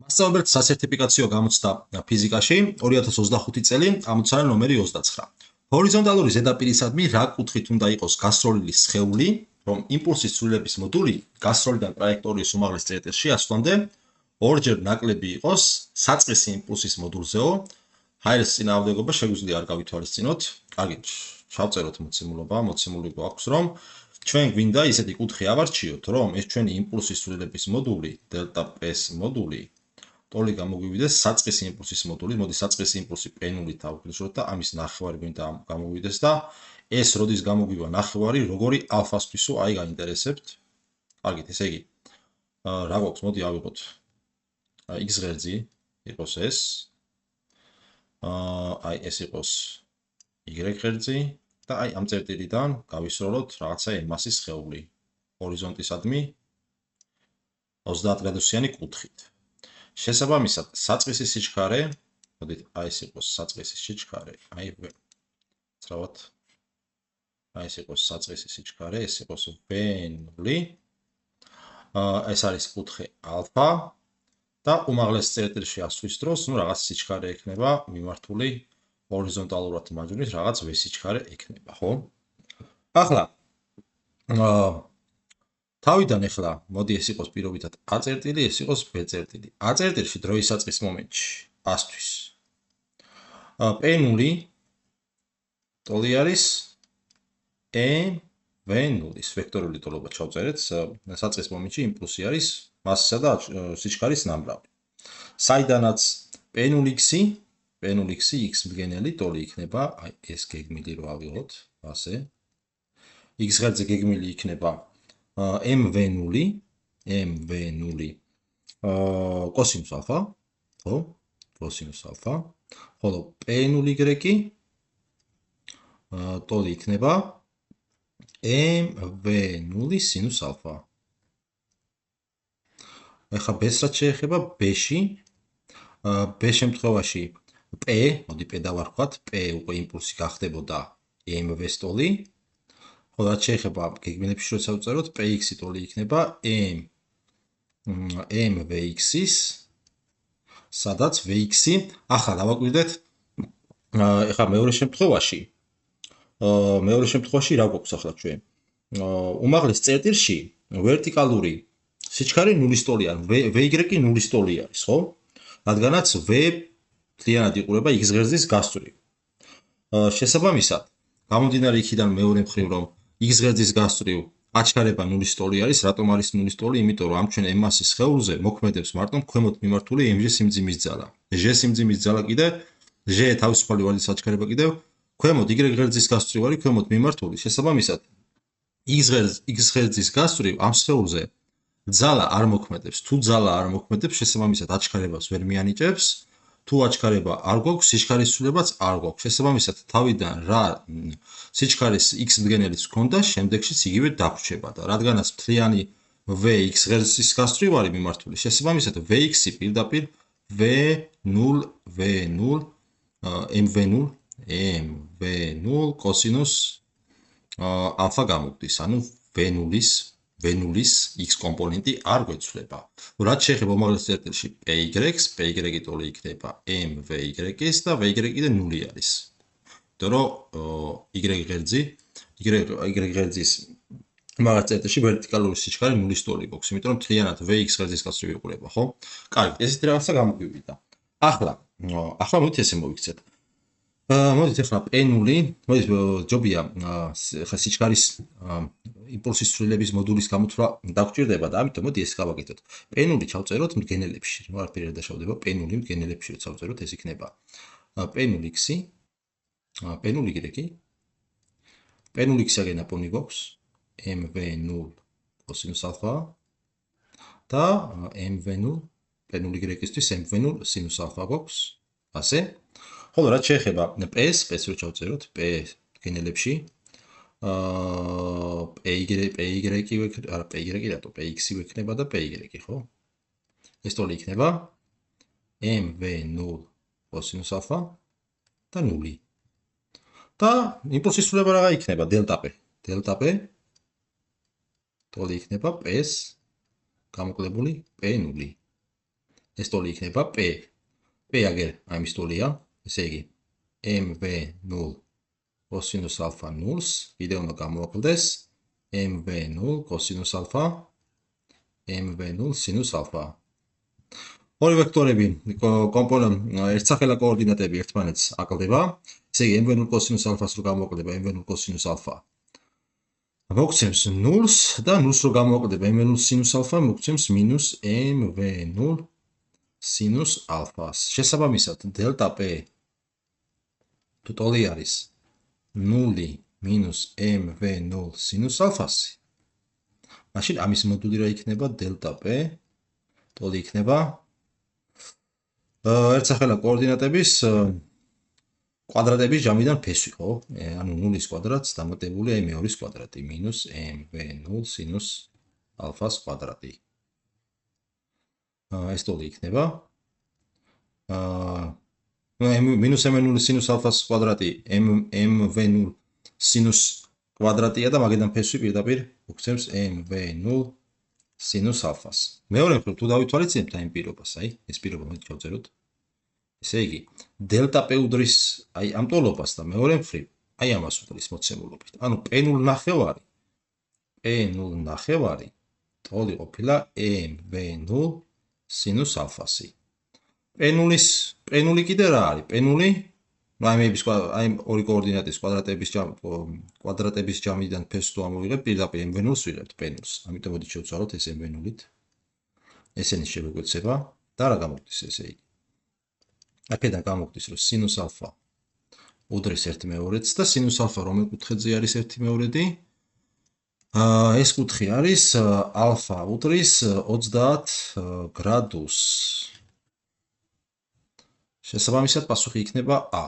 მასწავლებლად სასერტიფიკაციო გამოცდა ფიზიკაში 2025 წელი ამოცანა ნომერი 29. ჰორიზონტალური ზედაპირისადმი რა კუთხით უნდა იყოს გასროლილი სხეული, რომ იმპულსის ცვლილების მოდული გასროლიდან ტრაექტორიის უმაღლეს წერტილში ასვლამდე ორჯერ ნაკლები იყოს საწყისი იმპულსის მოდულზეო. ჰაერის წინააღმდეგობა შეგვიძლია არ გავითვალისწინოთ. კარგი, ჩავწეროთ მოცემულობა, მოცემული გვაქვს, რომ ჩვენ გვინდა ისეთი კუთხე ავარჩიოთ, რომ ეს ჩვენი იმპულსის ცვლილების მოდული, დელტა პ-ს მოდული ტოლი გამოგვივიდეს საწყისი იმპულსის მოდული, მოდი საწყისი იმპულსი P0-ით ავგრძნოთ და ამის ნახევარი გვინდა გამოგვივიდეს და ეს როდის გამოგვივა ნახევარი, როგორი ალფასთვისო, აი გაინტერესებთ. კარგით, ესე იგი, რა გვაქვს, მოდი ავიღოთ. X ღერძი იყოს ეს. აი ეს იყოს Y ღერძი და აი ამ წერტილიდან გავისროლოთ რაღაცა მასის სხეული. ჰორიზონტისადმი 30 გრადუსიანი კუთხით. შესაბამისად, საწყისი სიჩქარე, მოდით აი ეს იყოს საწყისი სიჩქარე, აი ძრავად. აი ეს იყოს საწყისი სიჩქარე, ეს იყოს V0. ეს არის კუთხე ალფა და უმაღლეს წერტილში ასვლის დროს, ну რაღაც სიჩქარე ექნება მიმართული ჰორიზონტალურად მარჯვნივ, რაღაც V სიჩქარე ექნება, ხო? ახლა თავიდან ახლა მოდი ეს იყოს პირობითად A წერტილი, ეს იყოს B წერტილი. A წერტილში დროის საწყის მომენტში ასთვის. P0 ტოლი არის V0-ის ვექტორული ტოლობა ჩავწერეთ. საწყის მომენტში იმპულსი არის მასისა და სიჩქარის ნამრავი. საიდანაც P0x-ი x მდგენელი ტოლი იქნება, აი ეს გეგმილი რო ავიღოთ, ასე. X ღერძზე გეგმილი იქნება MV0 კოსინუს ალფა, ხო? კოსინუს ალფა. ხოლო P0y ტოლი იქნება MV0 სინუს ალფა. ახლა B-ს რაც შეეხება B-ში, B შემთხვევაში P, მოდი P დავარქვათ, P უკვე იმპულსი გახდებოდა MV-ს ტოლი. ხოლო რაც შეეხება გეგმილებში როცა ვწეროთ, Px-ი ტოლი იქნება MVx-ის, სადაც Vx-ი, ახლა დავაკვირდეთ, ახლა მეორე შემთხვევაში რა გვაქვს ახლა ჩვენ? უმაღლეს წერტილში ვერტიკალური სიჩქარე 0-ის ტოლი არის, Vy 0-ის ტოლი არის, ხო? რადგანაც V მთლიანად იყურება X ღერძის გასწვრივ. შესაბამისად, გამომდინარე იქიდან მეორე მხრივ, რომ X ღერძის გასწვრივ აჩქარება 0-ის ტოლი არის, რატომ არის 0-ის ტოლი? იმიტომ რომ ამ ჩვენ M-ას სხეულზე მოქმედებს მარტო ქვემოთ მიმართული mg სიმძიმის ძალა. G სიმძიმის ძალა კიდე G თავისუფალი ვარდის აჩქარება კიდევ ქვემოთ Y ღერძის გასწვრივ არის ქვემოთ მიმართული. შესაბამისად, X ღერძის გასწვრივ ამ სხეულზე ძალა არ მოქმედებს. თუ ძალა არ მოქმედებს, შესაბამისად აჩქარებას ვერ მიანიჭებს. თუ აჩქარება არ გვაქვს, სიჩქარის ცვლილებაც არ გვაქვს. შესაბამისად, თავიდან რა სიჩქარის X მდგენელიც გვქონდა, შემდეგშიც იგივე დაგვრჩება და რადგანაც მთლიანი V X ღერძის გასწვრივ არის მიმართული, შესაბამისად Vx-ი პირდაპირ MV0 კოსინუს ალფა გამოგდის, ანუ V0-ის X კომპონენტი არ გვეცვლება. რაც შეეხება უმაღლეს წერტილში Py-ს, Py ტოლი იქნება MVy-ის და Vy კიდე 0 არის. იმიტომ რომ Y ღერძის უმაღლეს წერტილში ვერტიკალური სიჩქარე 0-ის ტოლი გვაქვს, იმიტომ რომ მთლიანად Vx ღერძის გასწვრივ იყურება, ხო? კარგი, ესეთი რაღაცა გამოგვივიდა. ახლა მოდით ესე მოვიქცეთ. მოდით ახლა P0, მოდით ჯობია ახლა სიჩქარის იმპულსის ცვლილების მოდულის გამოთვლა დაგვჭირდება და ამიტომ მოდი ეს გავაკეთოთ. P0 ჩავწეროთ მდგენელებში, არაფერი არ დაშავდება, P0 მდგენელებში როცა ვწეროთ, ეს იქნება P0x-ი, P0y, P0x-ი აგენაპონი გვაქვს, MV0 კოსინუს ალფა და MV0 P0y-ისთვის MV0 სინუს ალფა გვაქვს, ასე. ხოლო რაც შეეხება P-ს რო ჩავწეროთ, P მდგენელებში Px-ი ვექნება და Py, ხო? ეს ტოლი იქნება MV0 კოსინუს ალფა და 0. და იმპულსის ცვლილება რა იქნება? დელტა P ტოლი იქნება P-ს გამოკლებული P0. ეს ტოლი იქნება p. p აგერ ამის ტოლია, ესე იგი mv0 კოსინუს ალფა 0-ს კიდევ უნდა გამოაკლდეს mv0 კოსინუს ალფა mv0 სინუს ალფა. ორი ვექტორები ერთსახელა კოორდინატები ერთმანეთს აკლდება. ესე იგი mv0 კოსინუს ალფას რო გამოაკლდება mv0 კოსინუს ალფა მოგცემს 0-ს და 0-ს რო გამოაკლდება mv0 სინუს ალფა მოგცემს მინუს mv0 სინუს ალფას. შესაბამისად დელტა p თუ ტოლი არის 0 მინუს mv0 სინუს ალფასი. მაშინ ამის მოდული რა იქნება დელტა p ტოლი იქნება ერთსახელა კოორდინატების კვადრატების ჯამიდან ფესვი, ხო? ანუ 0-ის კვადრატს დამატებული აი მეორის კვადრატი მინუს mv0 სინუს ალფას კვადრატი. ეს ტოლი იქნება მინუს mv0 სინუს ალფას კვადრატი mv0 სინუს კვადრატია და მაგედან ფესვი პირდაპირ უგცემს mv0 სინუს ალფას. მეორე მხრივ თუ დავითვალისწინებთ აი ამ პირობას, აი ეს პირობა მე ჩავწეროთ. ესე იგი დელტა p უდრის აი ამ ტოლობას და მეორე მხრივ აი ამას უდრის მოცემულობით. ანუ p0 ნახევარი ტოლი ყოფილა mv0 სინუს ალფასი. p0 კიდე რა არის? p0 აი ორი კოორდინატის კვადრატების ჯამიდან ფესვს თუ ამოვიღებ, პირდაპირ mv0-ს ვიღებთ p0-ს. ამიტომ მოდით შევცვალოთ ეს mv0-ით. ესენი შემოგვეცება და რა გამოგვდის ესე იგი. აქედან გამოგვდის რომ სინუს ალფა უდრის 1/2-ს და სინუს ალფა რომელ კუთხეზე არის 1/2? ეს კუთხე არის ალფა უდრის 30 გრადუსს. შესაბამისად პასუხი იქნება a.